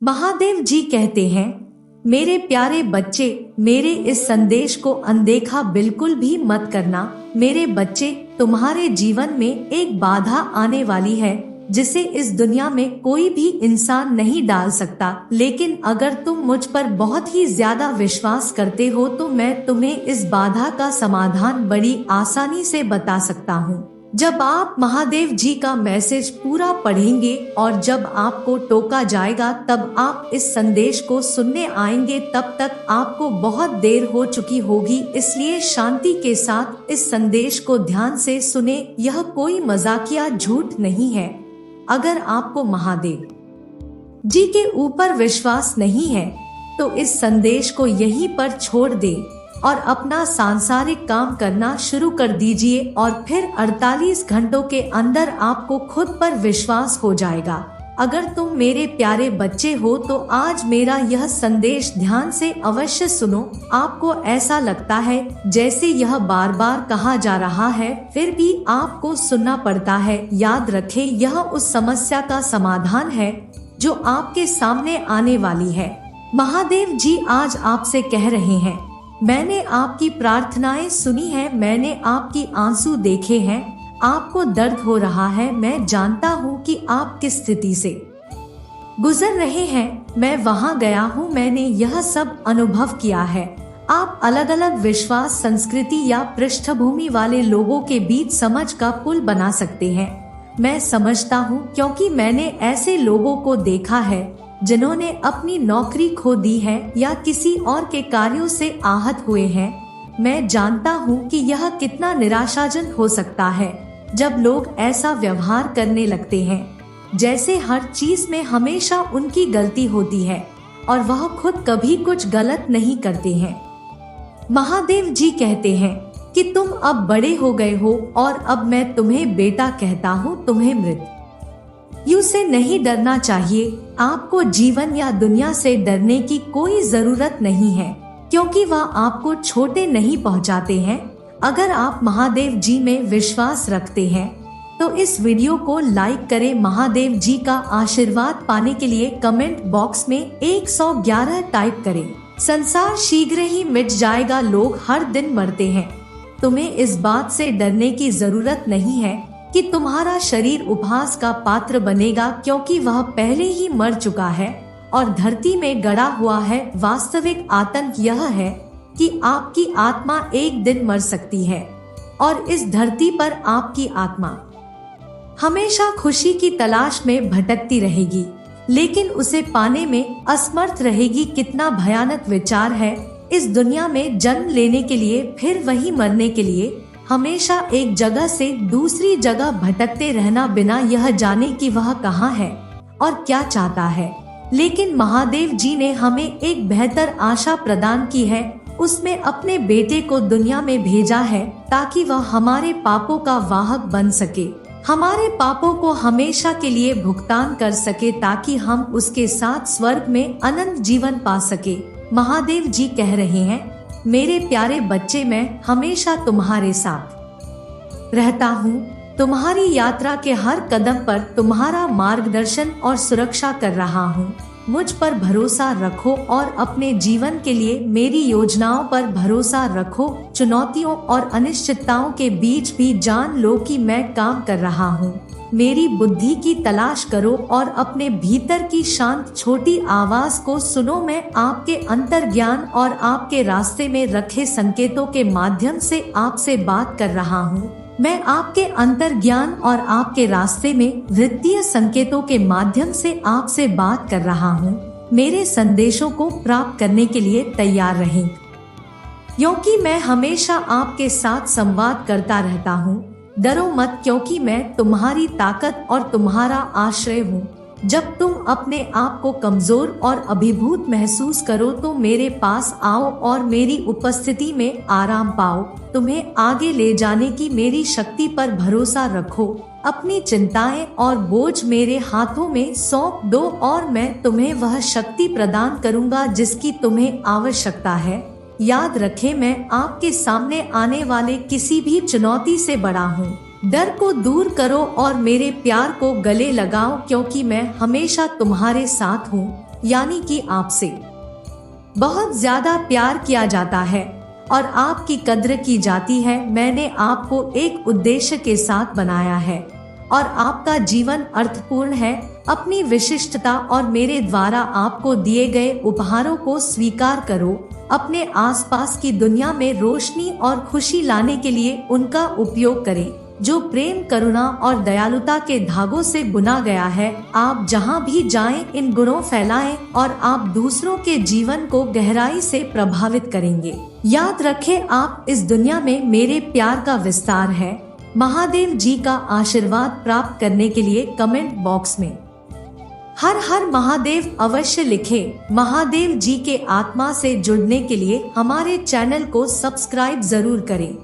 महादेव जी कहते हैं, मेरे प्यारे बच्चे, मेरे इस संदेश को अनदेखा बिल्कुल भी मत करना। मेरे बच्चे, तुम्हारे जीवन में एक बाधा आने वाली है जिसे इस दुनिया में कोई भी इंसान नहीं डाल सकता, लेकिन अगर तुम मुझ पर बहुत ही ज्यादा विश्वास करते हो तो मैं तुम्हें इस बाधा का समाधान बड़ी आसानी से बता सकता हूँ। जब आप महादेव जी का मैसेज पूरा पढ़ेंगे और जब आपको टोका जाएगा तब आप इस संदेश को सुनने आएंगे, तब तक आपको बहुत देर हो चुकी होगी। इसलिए शांति के साथ इस संदेश को ध्यान से सुने। यह कोई मजाकिया झूठ नहीं है। अगर आपको महादेव जी के ऊपर विश्वास नहीं है तो इस संदेश को यहीं पर छोड़ दे और अपना सांसारिक काम करना शुरू कर दीजिए और फिर 48 घंटों के अंदर आपको खुद पर विश्वास हो जाएगा। अगर तुम मेरे प्यारे बच्चे हो तो आज मेरा यह संदेश ध्यान से अवश्य सुनो। आपको ऐसा लगता है जैसे यह बार बार कहा जा रहा है, फिर भी आपको सुनना पड़ता है। याद रखें, यह उस समस्या का समाधान है जो आपके सामने आने वाली है। महादेव जी आज आपसे कह रहे हैं, मैंने आपकी प्रार्थनाएं सुनी है, मैंने आपकी आंसू देखे हैं, आपको दर्द हो रहा है। मैं जानता हूँ कि आप किस स्थिति से गुजर रहे हैं। मैं वहाँ गया हूँ, मैंने यह सब अनुभव किया है। आप अलग अलग विश्वास, संस्कृति या पृष्ठभूमि वाले लोगों के बीच समझ का पुल बना सकते हैं। मैं समझता हूँ क्योंकि मैंने ऐसे लोगों को देखा है जिन्होंने अपनी नौकरी खो दी है या किसी और के कार्यों से आहत हुए हैं। मैं जानता हूँ कि यह कितना निराशाजनक हो सकता है जब लोग ऐसा व्यवहार करने लगते हैं जैसे हर चीज में हमेशा उनकी गलती होती है और वह खुद कभी कुछ गलत नहीं करते हैं। महादेव जी कहते हैं कि तुम अब बड़े हो गए हो और अब मैं तुम्हें बेटा कहता हूँ। तुम्हें मृत्यु से नहीं डरना चाहिए। आपको जीवन या दुनिया से डरने की कोई जरूरत नहीं है क्योंकि वह आपको छोटे नहीं पहुंचाते हैं। अगर आप महादेव जी में विश्वास रखते हैं तो इस वीडियो को लाइक करें। महादेव जी का आशीर्वाद पाने के लिए कमेंट बॉक्स में 111 टाइप करें। संसार शीघ्र ही मिट जाएगा, लोग हर दिन मरते हैं। तुम्हें इस बात से डरने की जरूरत नहीं है कि तुम्हारा शरीर उपहास का पात्र बनेगा क्योंकि वह पहले ही मर चुका है और धरती में गड़ा हुआ है। वास्तविक आतंक यह है कि आपकी आत्मा एक दिन मर सकती है और इस धरती पर आपकी आत्मा हमेशा खुशी की तलाश में भटकती रहेगी, लेकिन उसे पाने में असमर्थ रहेगी। कितना भयानक विचार है, इस दुनिया में जन्म लेने के लिए फिर वही मरने के लिए हमेशा एक जगह से दूसरी जगह भटकते रहना बिना यह जाने कि वह कहाँ है और क्या चाहता है। लेकिन महादेव जी ने हमें एक बेहतर आशा प्रदान की है। उसमें अपने बेटे को दुनिया में भेजा है ताकि वह हमारे पापों का वाहक बन सके, हमारे पापों को हमेशा के लिए भुगतान कर सके ताकि हम उसके साथ स्वर्ग में अनंत जीवन पा सके। महादेव जी कह रहे हैं, मेरे प्यारे बच्चे, मैं हमेशा तुम्हारे साथ रहता हूँ। तुम्हारी यात्रा के हर कदम पर तुम्हारा मार्गदर्शन और सुरक्षा कर रहा हूँ। मुझ पर भरोसा रखो और अपने जीवन के लिए मेरी योजनाओं पर भरोसा रखो। चुनौतियों और अनिश्चितताओं के बीच भी जान लो कि मैं काम कर रहा हूँ। मेरी बुद्धि की तलाश करो और अपने भीतर की शांत छोटी आवाज को सुनो। मैं आपके अंतर्ज्ञान और आपके रास्ते में रखे संकेतों के माध्यम से आपसे बात कर रहा हूँ। मैं आपके अंतर्ज्ञान और आपके रास्ते में वृत्तीय संकेतों के माध्यम से आपसे बात कर रहा हूँ। मेरे संदेशों को प्राप्त करने के लिए तैयार रहें, क्योंकि मैं हमेशा आपके साथ संवाद करता रहता हूँ। डरो मत, क्योंकि मैं तुम्हारी ताकत और तुम्हारा आश्रय हूँ। जब तुम अपने आप को कमजोर और अभिभूत महसूस करो तो मेरे पास आओ और मेरी उपस्थिति में आराम पाओ। तुम्हें आगे ले जाने की मेरी शक्ति पर भरोसा रखो। अपनी चिंताएं और बोझ मेरे हाथों में सौंप दो और मैं तुम्हें वह शक्ति प्रदान करूंगा जिसकी तुम्हें आवश्यकता है। याद रखें, मैं आपके सामने आने वाले किसी भी चुनौती से बड़ा हूँ। डर को दूर करो और मेरे प्यार को गले लगाओ, क्योंकि मैं हमेशा तुम्हारे साथ हूँ, यानी कि आपसे बहुत ज्यादा प्यार किया जाता है और आपकी कद्र की जाती है। मैंने आपको एक उद्देश्य के साथ बनाया है और आपका जीवन अर्थपूर्ण है। अपनी विशिष्टता और मेरे द्वारा आपको दिए गए उपहारों को स्वीकार करो। अपने आसपास की दुनिया में रोशनी और खुशी लाने के लिए उनका उपयोग करें, जो प्रेम, करुणा और दयालुता के धागों से बुना गया है। आप जहां भी जाएं, इन गुणों फैलाएं और आप दूसरों के जीवन को गहराई से प्रभावित करेंगे। याद रखें, आप इस दुनिया में मेरे प्यार का विस्तार है। महादेव जी का आशीर्वाद प्राप्त करने के लिए कमेंट बॉक्स में हर हर महादेव अवश्य लिखें। महादेव जी के आत्मा से जुड़ने के लिए हमारे चैनल को सब्सक्राइब जरूर करें।